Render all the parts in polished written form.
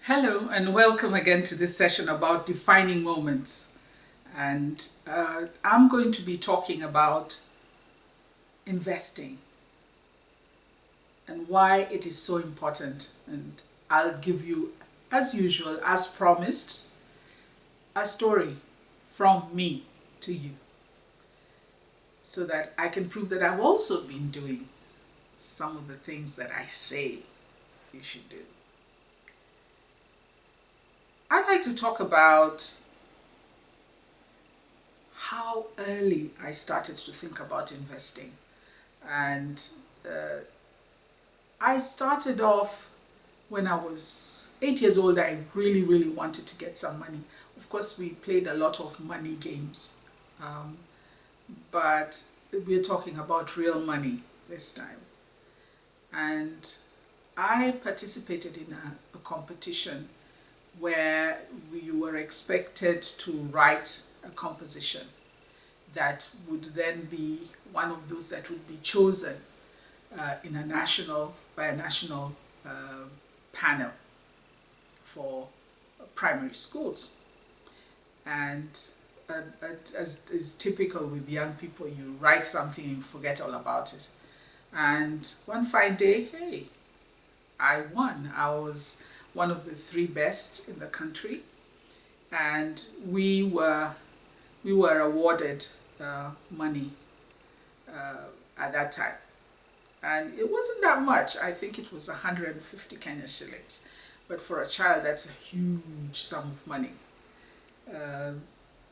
Hello and welcome again to this session about defining moments. And I'm going to be talking about investing and why it is so important. And I'll give you, as usual, as promised, a story from me to you so that I can prove that I've also been doing some of the things that I say you should do. I'd like to talk about how early I started to think about investing. And I started off when I was 8 years old. I really wanted to get some money. Of course, we played a lot of money games, um, but we're talking about real money this time. And I participated in a competition where we were expected to write a composition that would then be one of those that would be chosen by a national panel for primary schools. And as is typical with young people, you write something and you forget all about it. And one fine day, hey, I won. I was one of the three best in the country, and we were awarded money at that time, and it wasn't that much. I think it was 150 Kenya shillings, but for a child, that's a huge sum of money. Uh,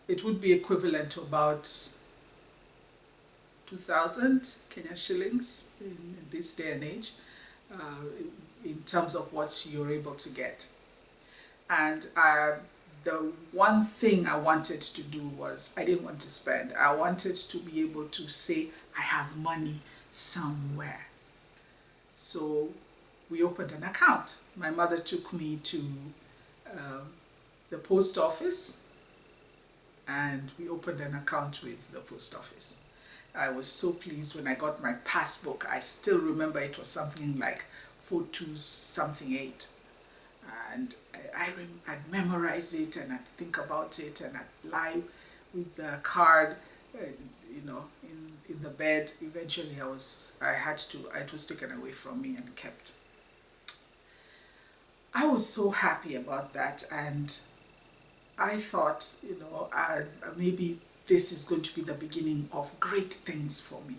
it would be equivalent to about 2,000 Kenya shillings in this day and age, in terms of what you're able to get. And the one thing I wanted to do was, I didn't want to spend. I wanted to be able to say, I have money somewhere. So we opened an account. My mother took me to the post office, and we opened an account with the post office. I was so pleased when I got my passbook. I still remember it was something like 42-something-8. And I'd memorize it, and I'd think about it, and I'd lie with the card, in the bed. Eventually it was taken away from me and kept. I was so happy about that, and I thought, maybe this is going to be the beginning of great things for me.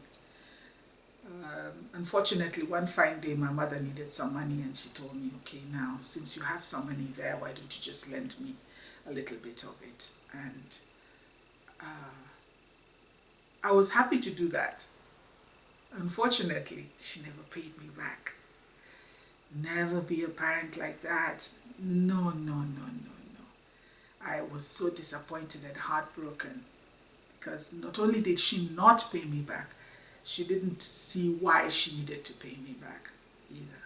Unfortunately, one fine day, my mother needed some money, and she told me, okay, now, since you have some money there, why don't you just lend me a little bit of it? And I was happy to do that. Unfortunately, she never paid me back. Never be a parent like that. No. I was so disappointed and heartbroken, because not only did she not pay me back, she didn't see why she needed to pay me back either.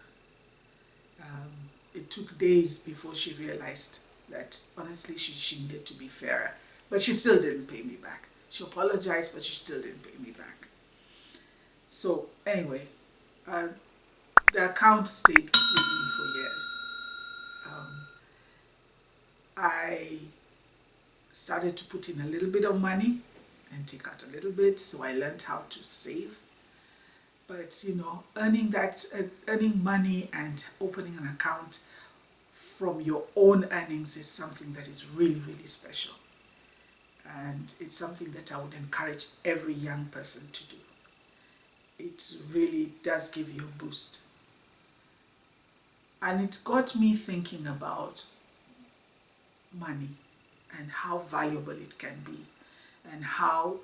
It took days before she realized that, honestly, she needed to be fairer. But she still didn't pay me back. She apologized, but she still didn't pay me back. So anyway, the account stayed with me for years. I started to put in a little bit of money and take out a little bit, so I learned how to save. But earning money and opening an account from your own earnings is something that is really special, and it's something that I would encourage every young person to do. It really does give you a boost, and it got me thinking about money and how valuable it can be, and how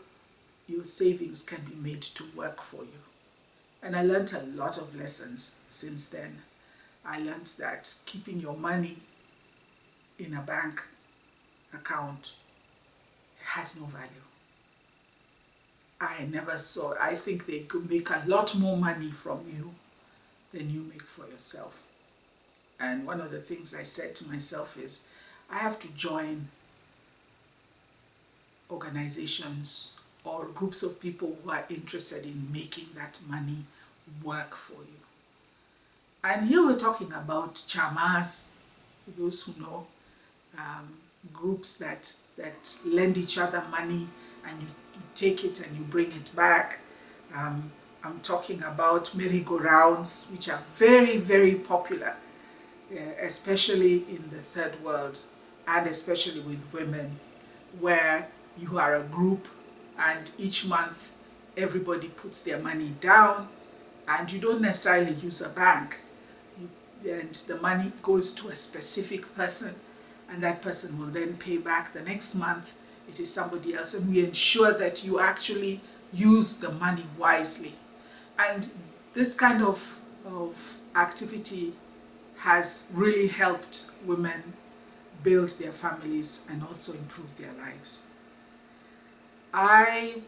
your savings can be made to work for you. And I learned a lot of lessons since then. I learned that keeping your money in a bank account has no value. I think they could make a lot more money from you than you make for yourself. And one of the things I said to myself is, I have to join organizations or groups of people who are interested in making that money work for you. And here we're talking about chamas, for those who know, um, groups that lend each other money, and you take it and you bring it back. I'm talking about merry-go-rounds, which are very, very popular, especially in the third world, and especially with women, where you are a group and each month everybody puts their money down, and you don't necessarily use a bank. And the money goes to a specific person, and that person will then pay back the next month. It is somebody else, and we ensure that you actually use the money wisely. And this kind of activity has really helped women build their families and also improve their lives. I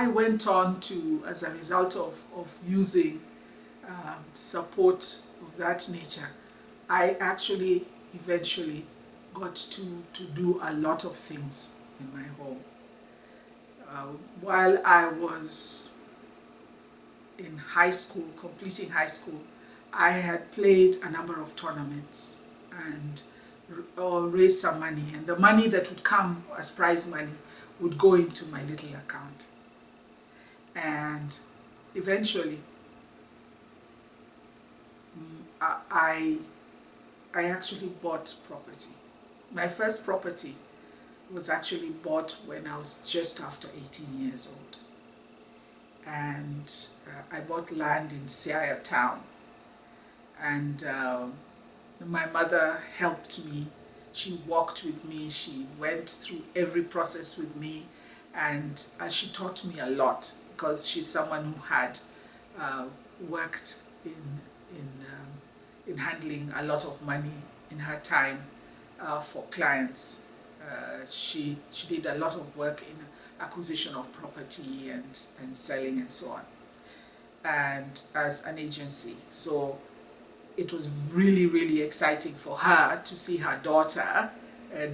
went on to, as a result of using support of that nature, I actually eventually got to do a lot of things in my home. While I was in high school, completing high school, I had played a number of tournaments and raised some money, and the money that would come as prize money would go into my little account. And eventually, I actually bought property. My first property was actually bought when I was just after 18 years old. And I bought land in Siaya town. And my mother helped me. She walked with me. She went through every process with me. And she taught me a lot, because she's someone who had worked in handling a lot of money in her time for clients. She did a lot of work in acquisition of property and selling and so on, and as an agency. So it was really, really exciting for her to see her daughter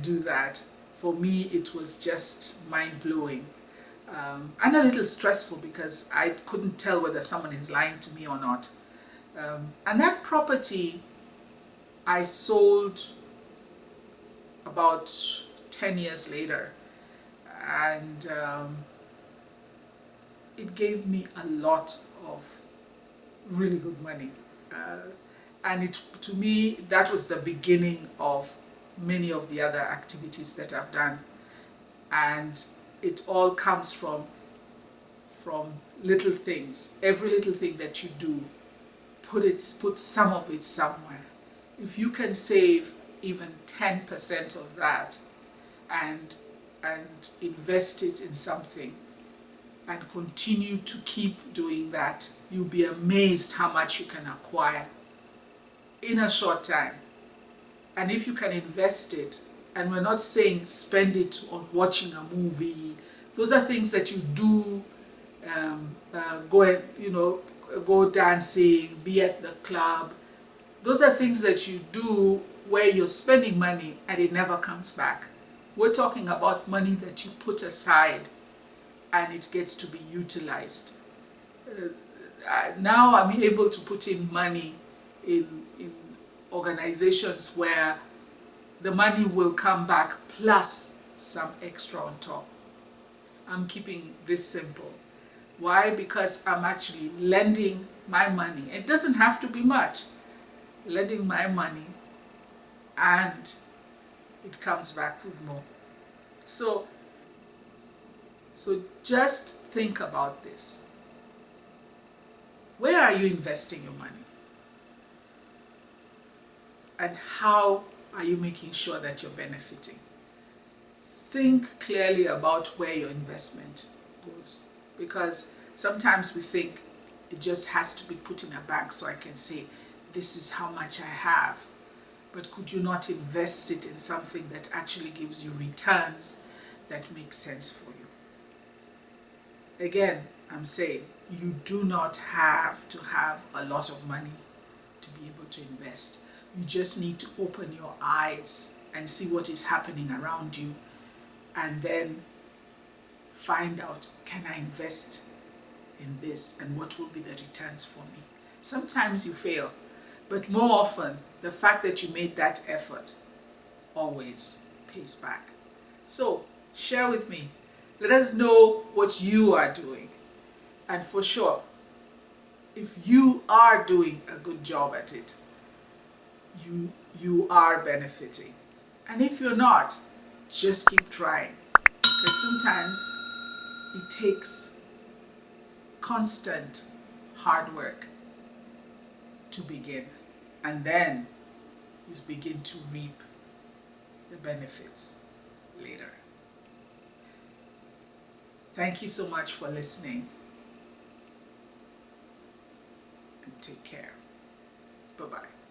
do that. For me, it was just mind-blowing. And a little stressful, because I couldn't tell whether someone is lying to me or not. And that property I sold about 10 years later, and it gave me a lot of really good money. And to me, that was the beginning of many of the other activities that I've done. And it all comes from little things. Every little thing that you do, put some of it somewhere. If you can save even 10% of that and invest it in something and continue to keep doing that, you'll be amazed how much you can acquire in a short time. And if you can invest it, and we're not saying spend it on watching a movie, those are things that you do, go dancing, be at the club. Those are things that you do where you're spending money and it never comes back. We're talking about money that you put aside and it gets to be utilized. Now I'm able to put in money in organizations where the money will come back plus some extra on top. I'm keeping this simple. Why? Because I'm actually lending my money. It doesn't have to be much. Lending my money, and it comes back with more. So just think about this. Where are you investing your money? And how are you making sure that you're benefiting? Think clearly about where your investment goes, because sometimes we think it just has to be put in a bank so I can say, this is how much I have. But could you not invest it in something that actually gives you returns that make sense for you? Again, I'm saying you do not have to have a lot of money to be able to invest. You just need to open your eyes and see what is happening around you, and then find out, can I invest in this, and what will be the returns for me? Sometimes you fail. But more often, the fact that you made that effort always pays back. So share with me. Let us know what you are doing. And for sure, if you are doing a good job at it, you are benefiting. And if you're not, just keep trying. Because sometimes it takes constant hard work to begin. And then you begin to reap the benefits later. Thank you so much for listening, and take care. Bye-bye.